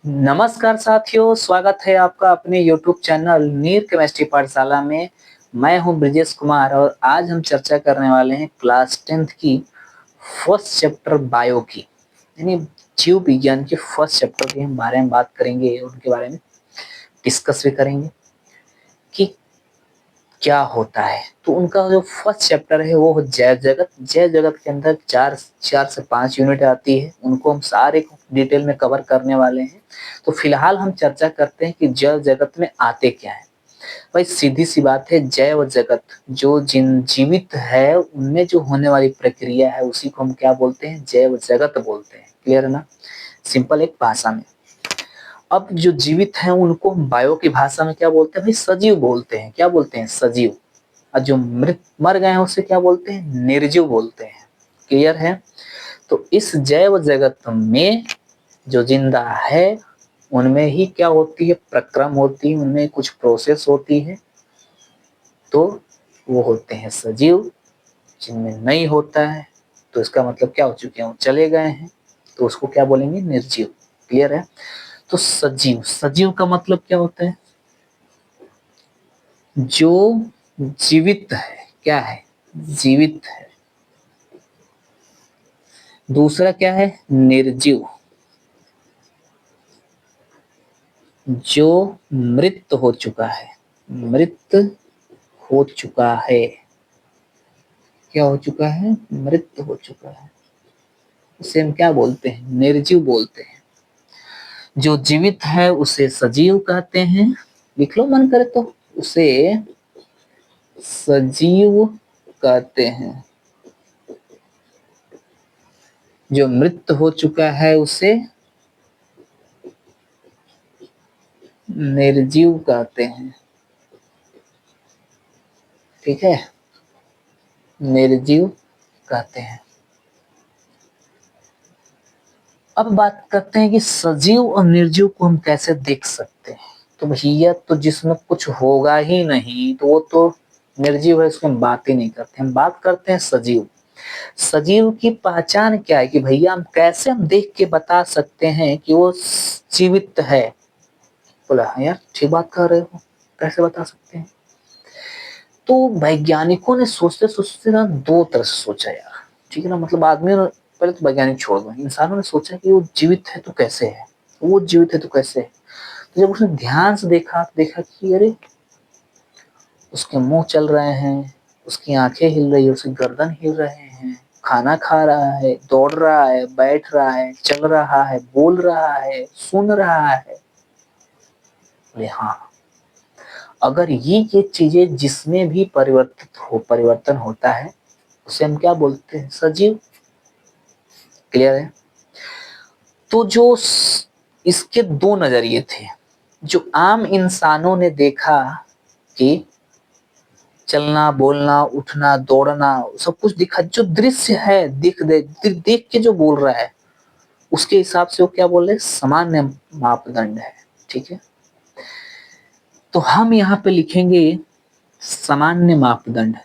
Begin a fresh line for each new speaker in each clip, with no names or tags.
नमस्कार साथियों, स्वागत है आपका अपने YouTube चैनल नीर केमिस्ट्री पाठशाला में। मैं हूं ब्रिजेश कुमार और आज हम चर्चा करने वाले हैं क्लास 10th की फर्स्ट चैप्टर बायो की, यानी जीव विज्ञान के फर्स्ट चैप्टर के हम बारे में बात करेंगे, उनके बारे में डिस्कस भी करेंगे कि क्या होता है। तो उनका जो फर्स्ट चैप्टर है वो जैव जगत। जैव जगत के अंदर चार चार से 5 यूनिट आती है, उनको हम सारे डिटेल में कवर करने वाले हैं। तो फिलहाल हम चर्चा करते हैं कि जैव जगत में आते क्या है। भाई सीधी सी बात है, जैव जगत जो जिन जीवित है उनमें जो होने वाली प्रक्रिया है उसी को हम क्या बोलते हैं, जैव जगत बोलते हैं। क्लियर है ना, सिंपल एक भाषा में। अब जो जीवित हैं उनको हम बायो की भाषा में क्या बोलते हैं, भाई सजीव बोलते हैं। क्या बोलते हैं, सजीव। और जो मृत मर गए हैं उसे क्या बोलते हैं, निर्जीव बोलते हैं। क्लियर है। तो इस जैव जगत में जो जिंदा है उनमें ही क्या होती है, प्रक्रम होती है, उनमें कुछ प्रोसेस होती है, तो वो होते हैं सजीव। जिनमें नहीं होता है तो इसका मतलब क्या हो चुके हैं, वो चले गए हैं, तो उसको क्या बोलेंगे, निर्जीव। क्लियर है। तो सजीव, सजीव का मतलब क्या होता है, जो जीवित है। क्या है, जीवित है। दूसरा क्या है, निर्जीव, जो मृत हो चुका है। मृत हो चुका है। क्या हो चुका है, मृत हो चुका है, उसे हम क्या बोलते हैं, निर्जीव बोलते हैं। जो जीवित है उसे सजीव कहते हैं। लिख लो मन करे तो, उसे सजीव कहते हैं। जो मृत हो चुका है उसे निर्जीव कहते हैं। ठीक है, निर्जीव कहते हैं। अब बात करते हैं कि सजीव और निर्जीव को हम कैसे देख सकते हैं। तो भैया, तो जिसमें कुछ होगा ही नहीं तो वो तो निर्जीव है, उसकी हम बात ही नहीं करते। हम बात करते हैं सजीव। सजीव की पहचान क्या है कि भैया हम कैसे हम देख के बता सकते हैं कि वो जीवित है। बोला हाँ यार, ठीक बात कर रहे हो, कैसे बता सकते हैं। तो वैज्ञानिकों ने सोचते सोचते ना दो तरह से सोचा यार। ठीक है ना, मतलब आदमी ने, पहले तो वैज्ञानिक छोड़ दो, इंसानों ने सोचा कि वो जीवित है तो कैसे है, वो जीवित है तो कैसे है। तो जब उसने ध्यान से देखा, देखा कि अरे उसके मुंह चल रहे हैं, उसकी आंखें हिल रही है, उसकी गर्दन हिल रहे हैं, खाना खा रहा है, दौड़ रहा है, बैठ रहा है, चल रहा है, बोल रहा है, सुन रहा है। बोले हाँ, अगर ये चीजें जिसमें भी परिवर्तन होता है उसे हम क्या बोलते हैं, सजीव। क्लियर है। तो जो इसके दो नजरिए थे। जो आम इंसानों ने देखा कि चलना, बोलना, उठना, दौड़ना, सब कुछ दिखा, जो दृश्य है, देख के जो बोल रहा है उसके हिसाब से वो क्या बोल रहे, सामान्य मापदंड है। ठीक है, तो हम यहाँ पे लिखेंगे सामान्य मापदंड।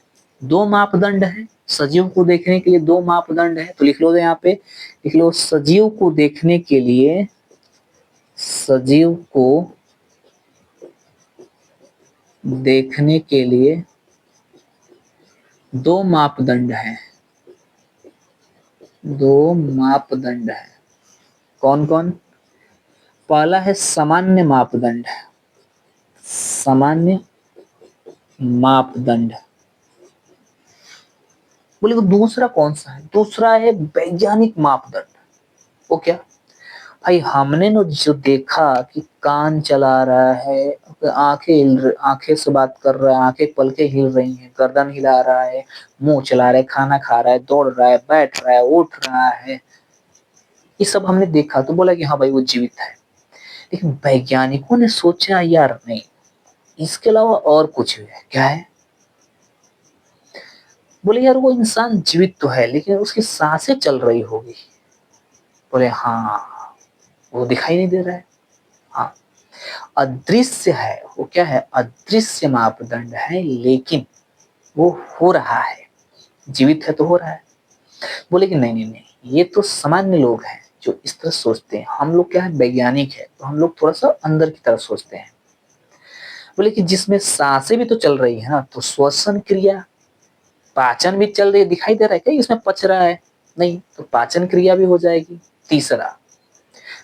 दो मापदंड है सजीव को देखने के लिए, दो मापदंड है। तो लिख लो यहाँ पे, लिख लो सजीव को देखने के लिए, सजीव को देखने के लिए दो मापदंड है। दो मापदंड है। कौन कौन, पहला है सामान्य मापदंड। सामान्य मापदंड। बोले तो दूसरा कौन सा है, दूसरा है वैज्ञानिक मापदंड। वो क्या, भाई हमने न जो देखा कि कान चला रहा है, आंखें से बात कर रहा है, आंखें पलके हिल रही हैं, गर्दन हिला रहा है, मुंह चला रहा है, खाना खा रहा है, दौड़ रहा है, बैठ रहा है, उठ रहा है, ये सब हमने देखा तो बोला कि हाँ भाई वो जीवित है। लेकिन वैज्ञानिकों ने सोचा यार नहीं, इसके अलावा और कुछ है। क्या है, बोले यार वो इंसान जीवित तो है लेकिन उसकी सांसें चल रही होगी। बोले हाँ, वो दिखाई नहीं दे रहा है। हाँ, अदृश्य है। वो क्या है, अदृश्य मापदंड है, लेकिन वो हो रहा है, जीवित है तो हो रहा है। बोले कि नहीं नहीं नहीं, ये तो सामान्य लोग हैं जो इस तरह सोचते हैं। हम लोग क्या है, वैज्ञानिक है, तो हम लोग थोड़ा सा अंदर की तरफ सोचते हैं। बोले कि जिसमें सांसें भी तो चल रही है ना, तो श्वसन क्रिया, पाचन भी चल रही है, दिखाई दे रहा है क्या इसमें पच रहा है? नहीं, तो पाचन क्रिया भी हो जाएगी। तीसरा,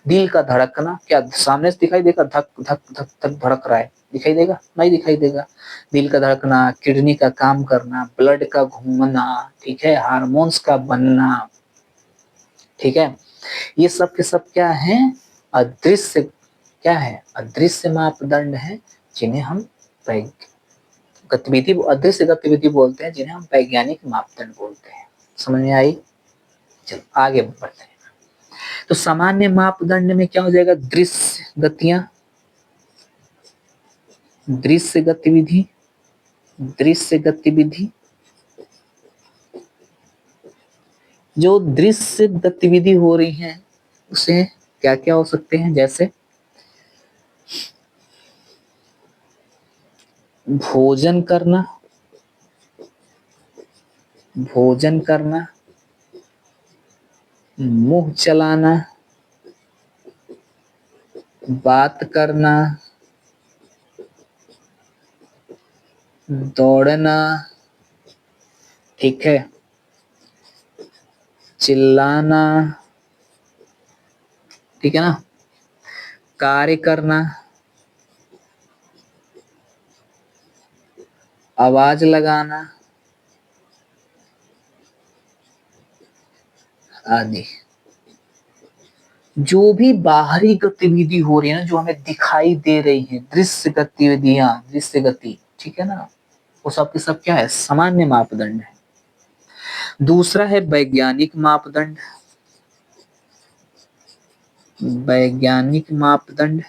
दिल का धड़कना, क्या सामने से दिखाई देगा धक धक धक धक धड़क रहा है? दिखाई देगा? नहीं दिखाई देगा। दिल का धड़कना, किडनी का काम करना, ब्लड का घूमना, ठीक है, हार्मोन्स का बनना, ठीक है, ये सब के सब क्या है, अदृश्य, क्या है, अदृश्य मापदंड है, जिन्हें हम गतिविधि, अदृश्य गतिविधि बोलते हैं, जिन्हें हम वैज्ञानिक मापदंड बोलते हैं। समझ में आई? चलो आगे बढ़ते हैं। तो सामान्य मापदंड में क्या हो जाएगा, दृश्य गतियां, दृश्य गतिविधि, दृश्य गतिविधि, जो दृश्य गतिविधि हो रही है उसे क्या क्या हो सकते हैं, जैसे भोजन करना, भोजन करना, मुंह चलाना, बात करना, दौड़ना, ठीक है, चिल्लाना, ठीक है ना, कार्य करना, आवाज लगाना आदि। जो भी बाहरी गतिविधि हो रही है ना, जो हमें दिखाई दे रही है, दृश्य गतिविधियां, दृश्य गति, ठीक है ना, वो सब के सब क्या है, सामान्य मापदंड है। दूसरा है वैज्ञानिक मापदंड, वैज्ञानिक मापदंड।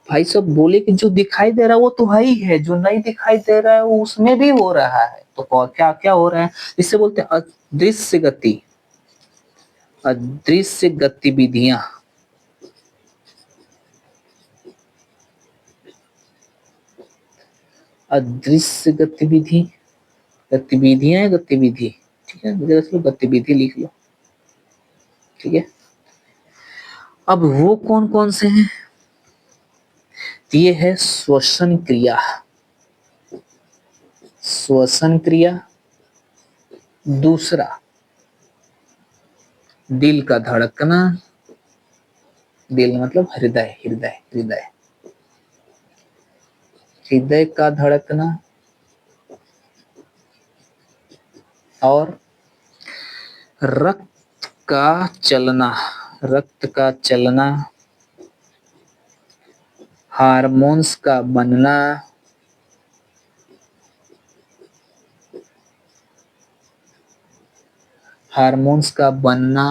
भाई सब बोले कि जो दिखाई दे रहा है वो तो है ही है, जो नहीं दिखाई दे रहा है वो उसमें भी हो रहा है, तो क्या क्या हो रहा है, इससे बोलते हैं अदृश्य गति, अदृश्य गतिविधियां, अदृश्य गतिविधि, गतिविधियां, गतिविधि, ठीक है, गतिविधि लिख लो, ठीक है। अब वो कौन कौन से हैं, ये है श्वसन क्रिया, श्वसन क्रिया। दूसरा, दिल का धड़कना, दिल मतलब हृदय, हृदय, हृदय, हृदय का धड़कना, और रक्त का चलना, रक्त का चलना, हार्मोन्स का बनना, हार्मोन्स का बनना,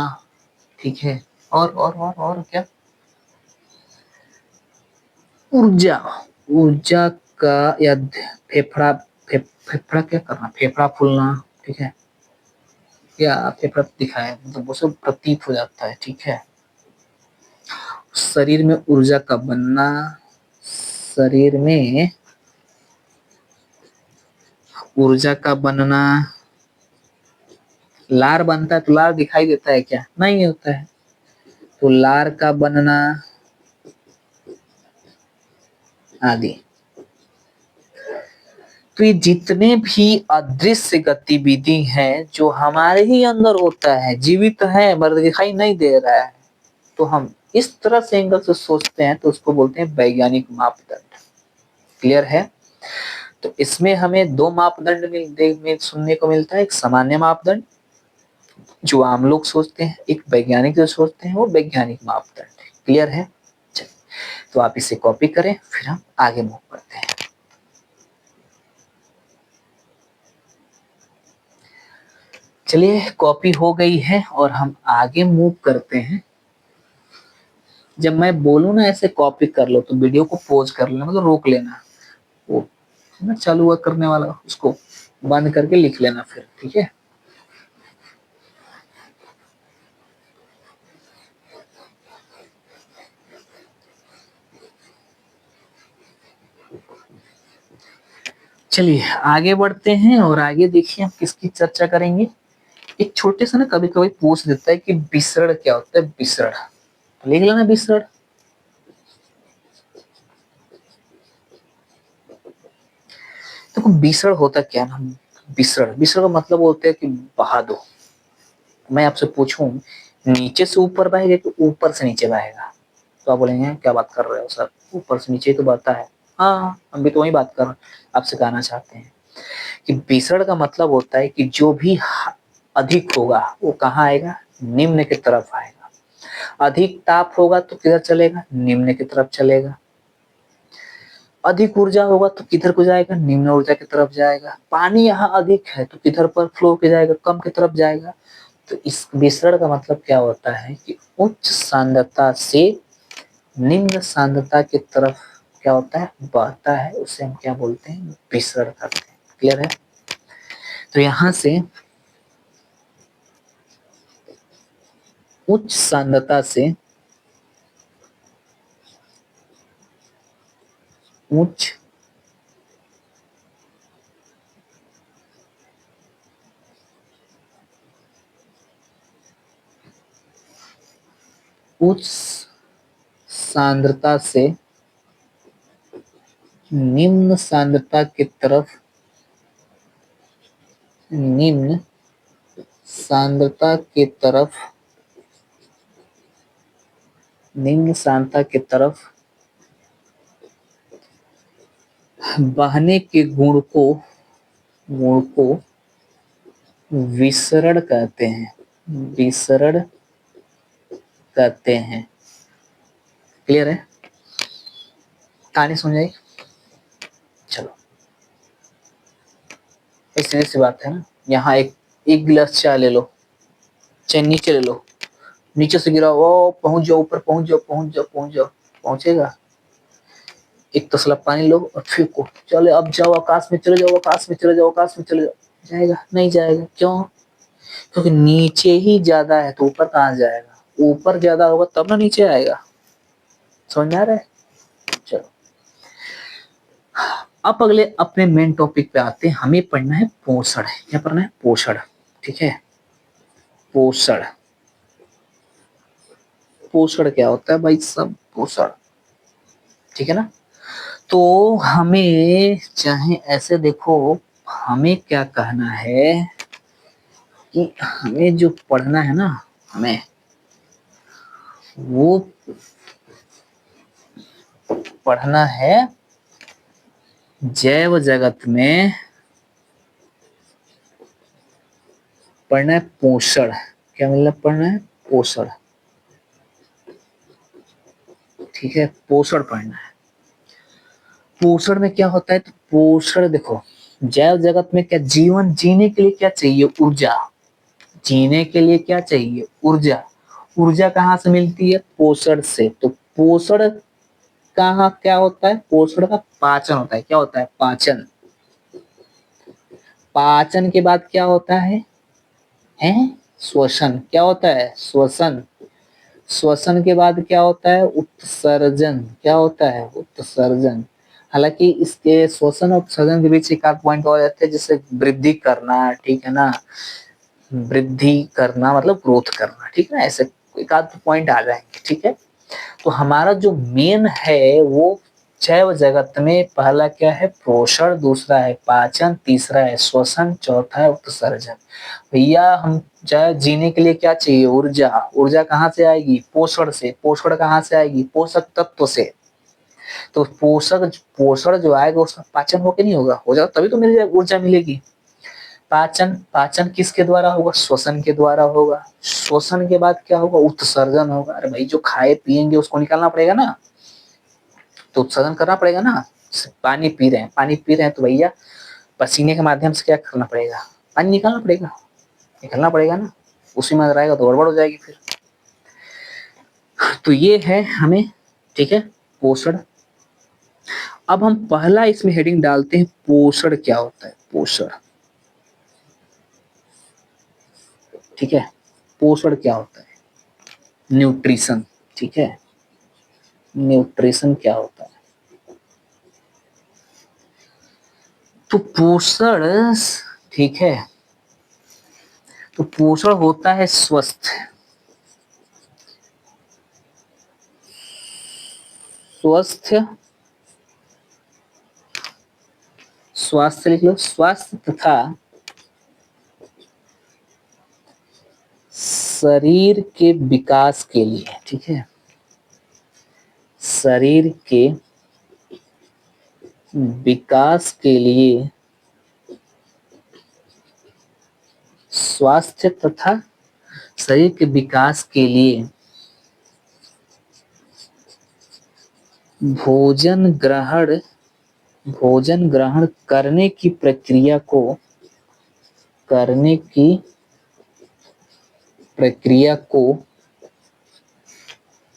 ठीक है, और क्या, ऊर्जा, ऊर्जा का, या फेफड़ा, फेफड़ा क्या करना, फेफड़ा फूलना, ठीक है, या फेफड़ा दिखाए तो वो सब प्रतीत हो जाता है, ठीक है। शरीर में ऊर्जा का बनना, शरीर में ऊर्जा का बनना, लार बनता है तो लार दिखाई देता है क्या? नहीं होता है, तो लार का बनना आदि। तो ये जितने भी अदृश्य गतिविधि हैं जो हमारे ही अंदर होता है, जीवित है मगर दिखाई नहीं दे रहा है, तो हम इस तरह से एंगल से सोचते हैं, तो उसको बोलते हैं वैज्ञानिक मापदंड। क्लियर है? तो इसमें हमें दो मापदंड में सुनने को मिलता है, एक सामान्य मापदंड जो आम लोग सोचते हैं, एक वैज्ञानिक जो सोचते हैं वो वैज्ञानिक मापदंड। क्लियर है? चलिए, तो आप इसे कॉपी करें, फिर हम आगे मूव करते हैं। चलिए, कॉपी हो गई है और हम आगे मूव करते हैं। जब मैं बोलूं ना ऐसे कॉपी कर लो, तो वीडियो को पॉज कर लेना, मतलब रोक लेना, वो ना चालू हुआ करने वाला उसको बंद करके लिख लेना फिर, ठीक है। चलिए आगे बढ़ते हैं, और आगे देखिए हम किसकी चर्चा करेंगे। एक छोटे से ना कभी कभी पूछ देता है कि विसरण क्या होता है, विसरण लिख लेना विसरण। देखो विसरण होता क्या ना, विसरण विसरण का मतलब होता है कि बहा दो। मैं आपसे पूछूं नीचे से ऊपर बहेगा कि ऊपर से नीचे बहेगा, तो आप बोलेंगे क्या बात कर रहे हो सर, ऊपर से नीचे ही तो बहता है। हाँ हम भी तो वही बात कर आपसे कहना चाहते हैं कि विसरण का मतलब होता है कि जो भी अधिक होगा वो कहाँ आएगा, निम्न की तरफ आएगा। अधिक ताप होगा तो किधर चलेगा, निम्न की तरफ चलेगा। अधिक ऊर्जा होगा तो किधर को जाएगा, निम्न ऊर्जा की तरफ जाएगा। पानी यहाँ अधिक है तो किधर पर फ्लो के जाएगा, कम की तरफ जाएगा। तो इस विसरण का मतलब क्या होता है कि उच्च सांद्रता से निम्न सांद्रता की तरफ क्या होता है, बहता है। उसे हम क्या बोलते हैं, विसरण करते हैं। क्लियर है। तो यहां से उच्च सांद्रता से उच्च उच्च सांद्रता से निम्न सांद्रता की तरफ, निम्न सांद्रता की तरफ, निम्न सांद्रता की तरफ बहने के गुण को विसरण कहते हैं, विसरण कहते हैं। क्लियर है, कहानी समझ आई। चलो सीधी सी बात है ना। यहाँ एक गिलास चाय ले लो, चाय नीचे ले लो, नीचे से गिरा वो पहुंच जाओ, ऊपर पहुंच जाओ, पहुंच जाओ, पहुंच जाओ, पहुंचेगा। एक तसला पानी लो और फेंको, चले अब जाओ आकाश में चले जाओ, आकाश में चले जाओ, आकाश में चले जाओ, जाएगा नहीं जाएगा, क्यों, क्योंकि नीचे ही ज्यादा है तो ऊपर कहाँ जाएगा, ऊपर ज्यादा होगा तब ना नीचे आएगा। समझ में आ रहा है। चलो अब अगले अपने मेन टॉपिक पे आते हैं। हमें पढ़ना है पोषण। क्या पढ़ना है, पोषण। ठीक है, पोषण। पोषण क्या होता है भाई सब, पोषण। ठीक है ना। तो हमें चाहे ऐसे देखो, हमें क्या कहना है कि हमें जो पढ़ना है ना, हमें वो पढ़ना है जैव जगत में, पढ़ना है पोषण। क्या मतलब पढ़ना है, पोषण। ठीक है, पोषण पढ़ना है। पोषण में क्या होता है, तो पोषण देखो, जैव जगत में क्या, जीवन जीने के लिए क्या चाहिए, ऊर्जा। जीने के लिए क्या चाहिए, ऊर्जा। ऊर्जा कहाँ से मिलती है, पोषण से। तो पोषण कहाँ क्या होता है, पोषण का पाचन होता है। क्या होता है, पाचन। पाचन के बाद क्या होता है श्वसन। क्या होता है, श्वसन। श्वसन के बाद क्या होता है, उत्सर्जन। क्या होता है, उत्सर्जन। हालांकि इसके श्वसन और उत्सर्जन के बीच एक आध पॉइंट और रहते हैं, जैसे वृद्धि करना, ठीक है ना, वृद्धि करना मतलब ग्रोथ करना, ठीक है ना, ऐसे एक आध पॉइंट आ जाएंगे। ठीक है, तो हमारा जो मेन है वो जैव जगत में पहला क्या है, पोषण, दूसरा है पाचन, तीसरा है श्वसन, चौथा है उत्सर्जन। भैया हम चाहे जीने के लिए क्या चाहिए, ऊर्जा। ऊर्जा कहाँ से आएगी, पोषण से। पोषण कहाँ से आएगी, पोषक तत्व से। तो पोषक पोषण जो आएगा उसका पाचन होके नहीं होगा, हो जाएगा तभी तो मिल जाएगा, ऊर्जा मिलेगी। पाचन, पाचन किसके द्वारा होगा, श्वसन के द्वारा होगा। श्वसन के बाद क्या होगा, उत्सर्जन होगा। अरे भाई जो खाए पिएंगे उसको निकालना पड़ेगा ना, तो उत्सर्जन करना पड़ेगा ना। पानी पी रहे हैं, पानी पी रहे हैं तो भैया पसीने के माध्यम से क्या करना पड़ेगा, पानी निकालना पड़ेगा, निकलना पड़ेगा ना। उसी में रहेगा तो गड़बड़ हो जाएगी फिर। तो ये है हमें, ठीक है, पोषण। अब हम पहला इसमें हेडिंग डालते हैं, पोषण क्या होता है, पोषण। ठीक है, पोषण क्या होता है, न्यूट्रिशन। ठीक है, न्यूट्रिशन क्या होता है। तो पोषण, ठीक है, तो पोषण होता है स्वस्थ, स्वस्थ, स्वास्थ्य लिख लो, स्वास्थ्य तथा शरीर के विकास के लिए, ठीक है, शरीर के विकास के लिए, स्वास्थ्य तथा शरीर के विकास के लिए भोजन ग्रहण, भोजन ग्रहण करने की प्रक्रिया को, करने की प्रक्रिया को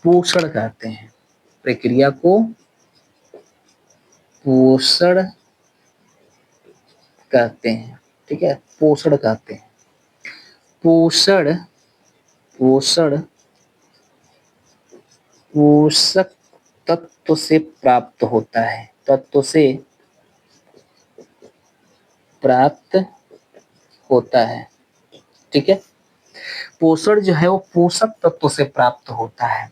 पोषण कहते हैं, प्रक्रिया को पोषण कहते हैं, ठीक है, पोषण कहते हैं। पोषण, पोषण पोषक तत्व से प्राप्त होता है, तत्व से प्राप्त होता है, ठीक है। पोषण जो है वो पोषक तत्व से प्राप्त होता है।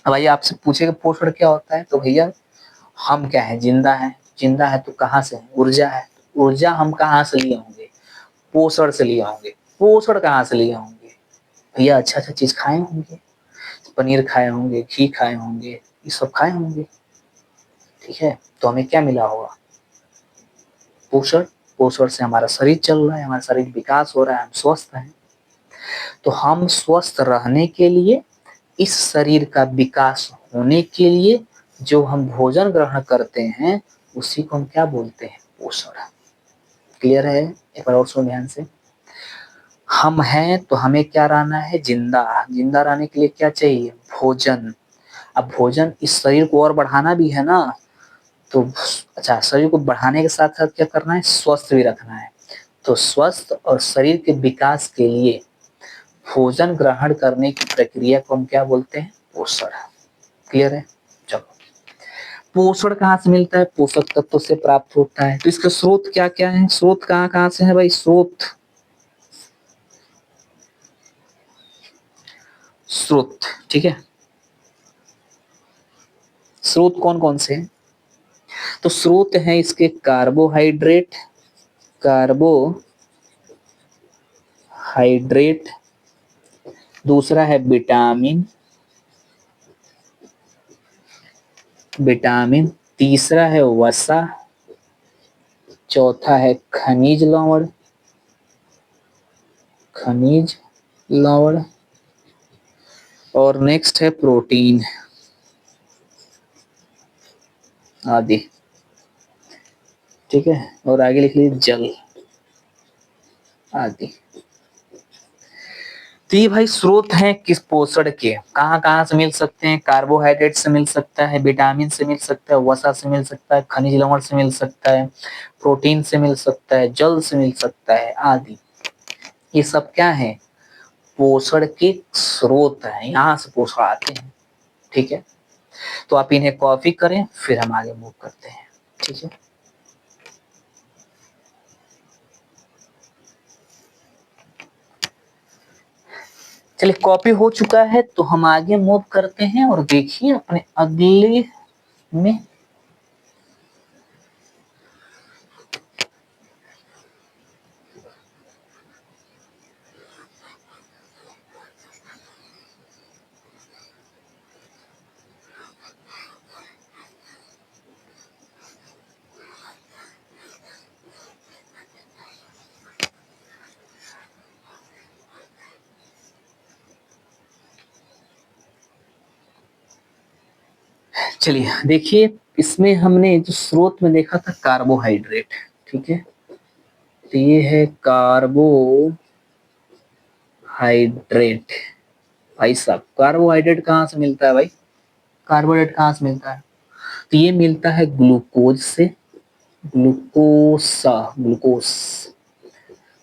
अब आइए आपसे पूछेगा पोषण क्या होता है, तो भैया हम क्या है, जिंदा है, जिंदा है तो कहाँ से है, ऊर्जा है, ऊर्जा हम कहाँ से लिए होंगे, पोषण से लिए होंगे, पोषण कहाँ से लिए होंगे भैया, अच्छा अच्छा चीज खाए होंगे, पनीर खाए होंगे, घी खाए होंगे, ये सब खाए होंगे, ठीक है, तो हमें क्या मिला होगा, पोषण। पोषण से हमारा शरीर चल रहा है, हमारा शरीर विकास हो रहा है, हम स्वस्थ हैं। तो हम स्वस्थ रहने के लिए, इस शरीर का विकास होने के लिए जो हम भोजन ग्रहण करते हैं उसी को हम क्या बोलते हैं, पोषण। क्लियर है, एक बार और सुनो ध्यान से। हम हैं तो हमें क्या रहना है, जिंदा, जिंदा रहने के लिए क्या चाहिए, भोजन। अब भोजन इस शरीर को और बढ़ाना भी है ना, तो अच्छा, शरीर को बढ़ाने के साथ साथ क्या करना है, स्वस्थ भी रखना है। तो स्वस्थ और शरीर के विकास के लिए भोजन ग्रहण करने की प्रक्रिया को हम क्या बोलते हैं, पोषण। क्लियर है, चलो। पोषण कहाँ से मिलता है, पोषक तत्व से प्राप्त होता है। तो इसके स्रोत क्या क्या है, स्रोत कहाँ कहाँ से है भाई, स्रोत, स्रोत, ठीक है, स्रोत कौन कौन से हैं, तो स्रोत हैं इसके कार्बोहाइड्रेट, कार्बोहाइड्रेट, दूसरा है विटामिन, विटामिन, तीसरा है वसा, चौथा है खनिज लवण, खनिज लवण, और नेक्स्ट है प्रोटीन आदि, ठीक है, और आगे लिख लीजिए जल आदि। तो ये भाई स्रोत हैं किस पोषण के, कहाँ कहाँ से मिल सकते हैं, कार्बोहाइड्रेट से मिल सकता है, विटामिन से मिल सकता है, वसा से मिल सकता है, खनिज लवण से मिल सकता है, प्रोटीन से मिल सकता है, जल से मिल सकता है आदि। ये सब क्या है, पोषण के स्रोत हैं, यहाँ से पोषण आते हैं, ठीक है। तो आप इन्हें कॉपी करें, फिर हम आगे मूव करते हैं, ठीक है। चलिए कॉपी हो चुका है तो हम आगे मूव करते हैं, और देखिए अपने अगले में चलिए देखिए, इसमें हमने जो स्रोत में देखा था कार्बोहाइड्रेट, ठीक है, तो ये है कार्बोहाइड्रेट। भाई साहब कार्बोहाइड्रेट कहाँ से मिलता है भाई, कार्बोहाइड्रेट कहाँ से मिलता है, तो ये मिलता है ग्लूकोज से, ग्लूकोसा, ग्लूकोज,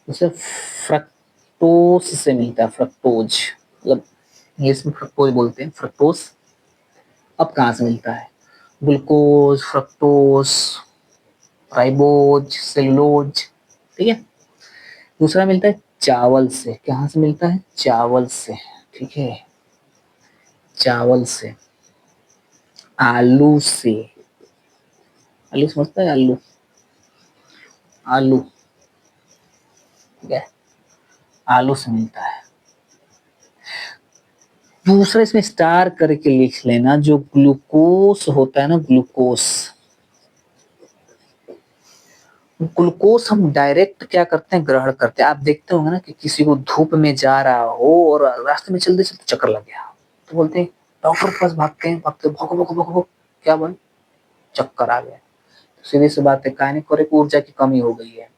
उसे फ्रक्टोस से मिलता है, फ्रक्टोज, मतलब ये इसमें फ्रक्टोज बोलते हैं, फ्रक्टोज। अब कहाँ से मिलता है, ग्लूकोज, फ्रक्टोज, राइबोज, सेलुलोज, ठीक है। दूसरा मिलता है चावल से, कहाँ से मिलता है? चावल से, ठीक है, चावल से। आलू से, आलू समझता है? आलू, आलू, ठीक है, आलू से मिलता है। दूसरा इसमें स्टार करके लिख लेना, जो ग्लूकोस होता है ना, ग्लूकोस, ग्लूकोस हम डायरेक्ट क्या करते हैं? ग्रहण करते हैं। आप देखते होंगे ना कि किसी को धूप में जा रहा हो और रास्ते में चलते चलते चक्कर लग गया, तो बोलते हैं डॉक्टर के पास, भागते हैं, भागते भगो भगो भगो, क्या बोल, चक्कर आ गया। तो सीधी सी बात है, कहने को एक ऊर्जा की कमी हो गई है,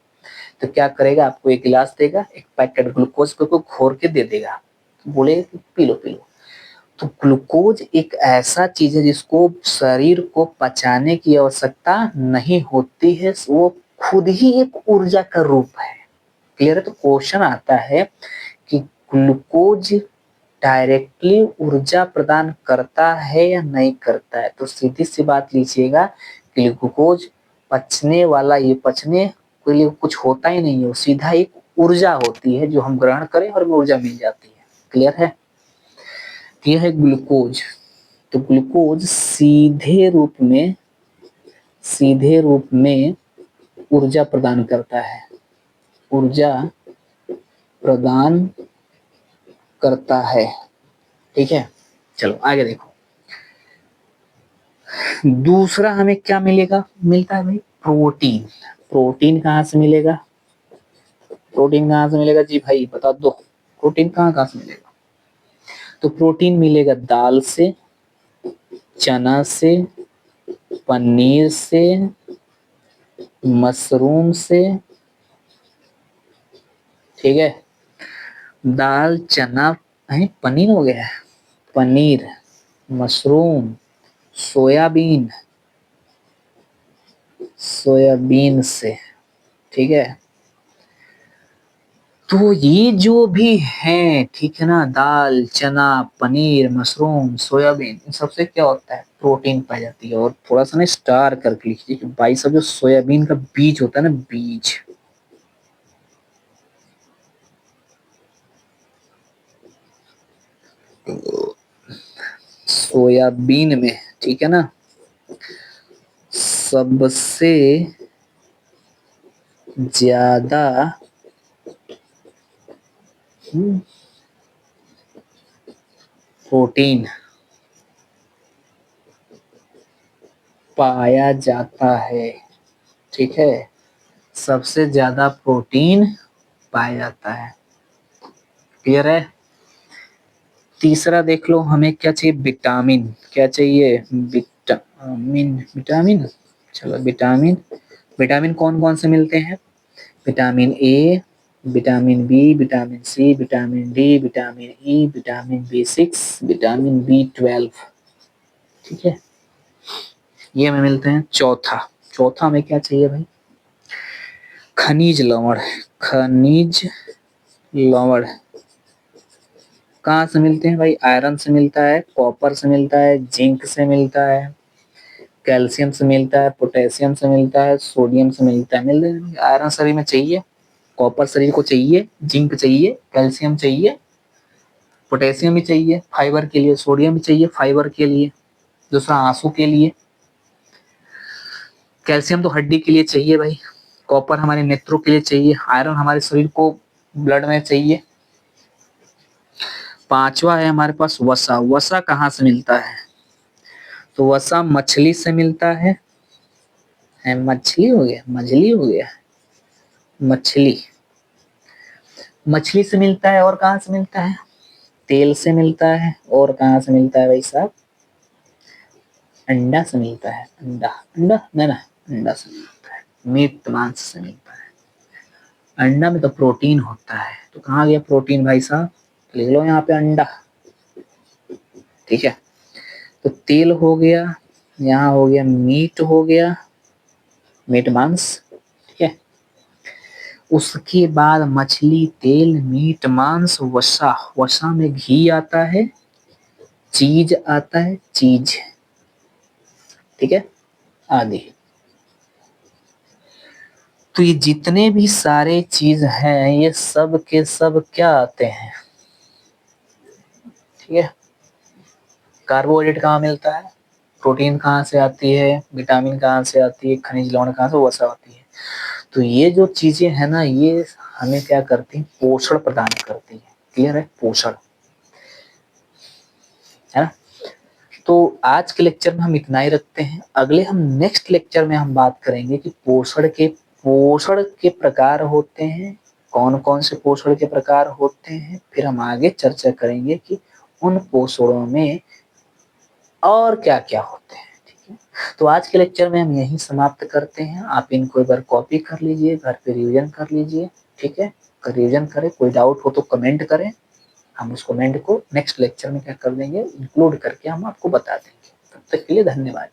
तो क्या करेगा? आपको एक गिलास देगा, एक पैकेट ग्लूकोज को घोर के दे देगा, तो बोले पी लो पी लो। तो ग्लूकोज एक ऐसा चीज है जिसको शरीर को पचाने की आवश्यकता नहीं होती है, वो खुद ही एक ऊर्जा का रूप है। क्लियर है? तो क्वेश्चन आता है कि ग्लूकोज डायरेक्टली ऊर्जा प्रदान करता है या नहीं करता है? तो सीधी सी बात लीजिएगा, ग्लूकोज पचने वाला, ये पचने के लिए कुछ होता ही नहीं है, वो सीधा एक ऊर्जा होती है जो हम ग्रहण करें और हमें ऊर्जा मिल जाती है। क्लियर है? यह है ग्लूकोज। तो ग्लूकोज सीधे रूप में ऊर्जा प्रदान करता है, ऊर्जा प्रदान करता है, ठीक है। चलो आगे देखो, दूसरा हमें क्या मिलेगा? मिलता है भाई प्रोटीन। प्रोटीन कहाँ से मिलेगा? प्रोटीन कहाँ से मिलेगा जी भाई, बता दो, प्रोटीन कहाँ कहाँ से मिलेगा? तो प्रोटीन मिलेगा दाल से, चना से, पनीर से, मशरूम से, ठीक है। दाल, चना है, पनीर हो गया, पनीर, मशरूम, सोयाबीन, सोयाबीन से, ठीक है। तो ये जो भी है, ठीक है ना, दाल, चना, पनीर, मशरूम, सोयाबीन, इन सबसे क्या होता है? प्रोटीन पाई जाती है। और थोड़ा सा ना स्टार करके लिखिए कि भाई सब, जो सोयाबीन का बीज होता है ना, बीज, सोयाबीन में, ठीक है ना, सबसे ज्यादा प्रोटीन पाया जाता है, ठीक है, सबसे ज्यादा प्रोटीन पाया जाता है। क्लियर है? तीसरा देख लो, हमें क्या चाहिए? विटामिन। क्या चाहिए? विटामिन, विटामिन, चलो विटामिन। विटामिन कौन कौन से मिलते हैं? Vitamin A, vitamin B, vitamin C, vitamin D, vitamin E, vitamin B6, vitamin B12, ठीक है, ये हमें मिलते हैं। चौथा, चौथा हमें क्या चाहिए भाई? खनिज लवण। खनिज लवण कहाँ से मिलते हैं भाई? आयरन से मिलता है, कॉपर से मिलता है, जिंक से मिलता है, कैल्शियम से मिलता है, पोटेशियम से मिलता है, सोडियम से मिलता है। मिल रहे हैं? आयरन शरीर में चाहिए, कॉपर शरीर को चाहिए, जिंक चाहिए, कैल्शियम चाहिए, पोटेशियम भी चाहिए फाइबर के लिए, सोडियम भी चाहिए फाइबर के लिए, दूसरा आंसू के लिए, कैल्शियम तो हड्डी के लिए चाहिए भाई, कॉपर हमारे नेत्रों के लिए चाहिए, आयरन हमारे शरीर को ब्लड में चाहिए। पांचवा है हमारे पास वसा। वसा कहाँ से मिलता है? तो वसा मछली से मिलता है मछली हो गया, मछली हो गया, मछली, मछली से मिलता है। और कहाँ से मिलता है? तेल से मिलता है। और कहाँ से मिलता है भाई साहब? अंडा से मिलता है, अंडा, अंडा ना ना, अंडा से मिलता है, मीट मांस से मिलता है। अंडा में तो प्रोटीन होता है, तो कहाँ गया प्रोटीन भाई साहब? लिख लो यहाँ पे अंडा, ठीक है। तो तेल हो गया, यहाँ हो गया मीट, हो गया मीट मांस, ठीक है। उसके बाद मछली, तेल, मीट, मांस, वसा, वसा में घी आता है, चीज आता है, चीज, ठीक है, आदि। तो ये जितने भी सारे चीज हैं ये सब के सब क्या आते हैं, ठीक है। कार्बोहाइड्रेट कहाँ मिलता है, प्रोटीन कहाँ से आती है, विटामिन कहाँ से आती है, खनिज लवण कहाँ से, वसा आती है। तो ये जो चीजें है ना ये हमें क्या करती हैं, पोषण प्रदान करती है। क्लियर है, पोषण, है ना। तो आज के लेक्चर में हम इतना ही रखते हैं। अगले हम नेक्स्ट लेक्चर में हम बात करेंगे कि पोषण के प्रकार होते हैं, कौन कौन से पोषण के प्रकार होते हैं। फिर हम आगे चर्चा करेंगे कि उन पोषणों में और क्या क्या होते हैं, ठीक है। तो आज के लेक्चर में हम यहीं समाप्त करते हैं। आप इनको एक बार कॉपी कर लीजिए, घर पे रिवीजन कर लीजिए, ठीक है। रिवीजन करें, कोई डाउट हो तो कमेंट करें, हम उस कमेंट को नेक्स्ट लेक्चर में क्या कर देंगे, इंक्लूड करके हम आपको बता देंगे। तब तक के लिए धन्यवाद।